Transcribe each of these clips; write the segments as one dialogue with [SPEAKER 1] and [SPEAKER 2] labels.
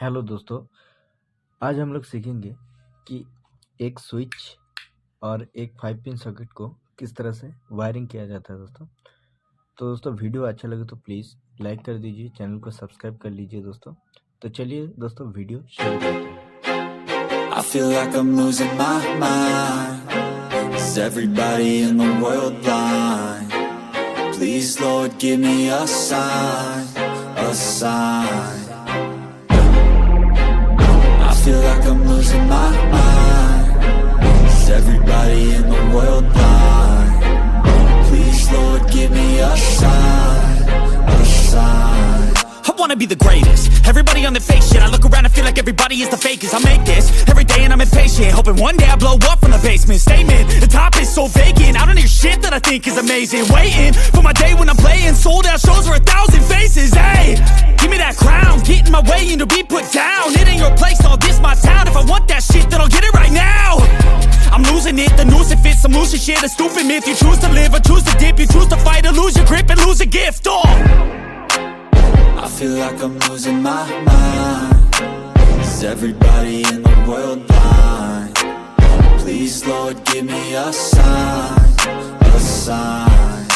[SPEAKER 1] Hello दोस्तों, आज हम लोग सीखेंगे कि एक स्विच और एक 5 पिन सॉकेट को किस तरह से वायरिंग किया जाता है दोस्तों। तो दोस्तों वीडियो अच्छा लगे तो प्लीज़ लाइक कर दीजिए, चैनल को सब्सक्राइब कर लीजिए दोस्तों। तो चलिए दोस्तों वीडियो शुरू करते हैं।
[SPEAKER 2] I feel like I'm losing my mind. Is everybody in the world blind? Please Lord give me a sign, a sign. I feel like I'm losing my mind. Is everybody in the world blind? Please Lord give me a sign, a sign.
[SPEAKER 3] I wanna be the greatest. Everybody on the fake shit. I look around and feel like everybody is the fakest. I make this every day and I'm impatient, hoping one day I blow up from the basement. Statement, the top is so vacant. I don't hear shit that I think is amazing. Waiting for my day when I'm playing sold out shows for 1,000 faces. Hey, give me that crown, get in my way and to be put down. It ain't your place, all this my town. If I want that shit, then I'll get it right now. I'm losing it, the noose it fits. I'm losing shit, a stupid myth. You choose to live or choose to dip. You choose to fight or lose your grip and lose a gift.
[SPEAKER 2] I feel like I'm losing my mind. Is everybody in the world blind? Please Lord give me a sign, a sign.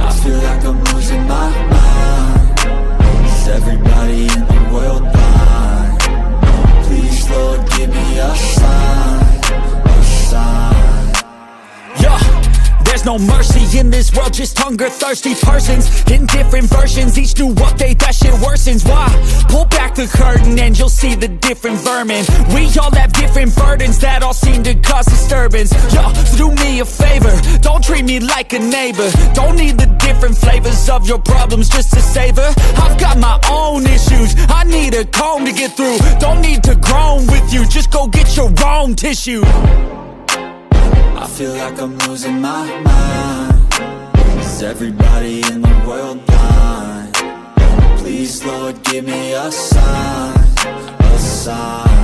[SPEAKER 2] I feel like I'm losing my mind. Is everybody in the world blind? Please Lord give me a sign, a sign.
[SPEAKER 3] Yeah, there's no mercy in this world, just hunger-thirsty persons in different versions, each new update, that shit worsens. Why? Pull back the curtain and you'll see the different vermin. We all have different burdens that all seem to cause disturbance. Yo, so do me a favor, don't treat me like a neighbor. Don't need the different flavors of your problems just to savor. I've got my own issues, I need a comb to get through. Don't need to groan with you, just go get your own tissue.
[SPEAKER 2] I feel like I'm losing my mind. Is everybody in the world blind? Please Lord give me a sign, a sign.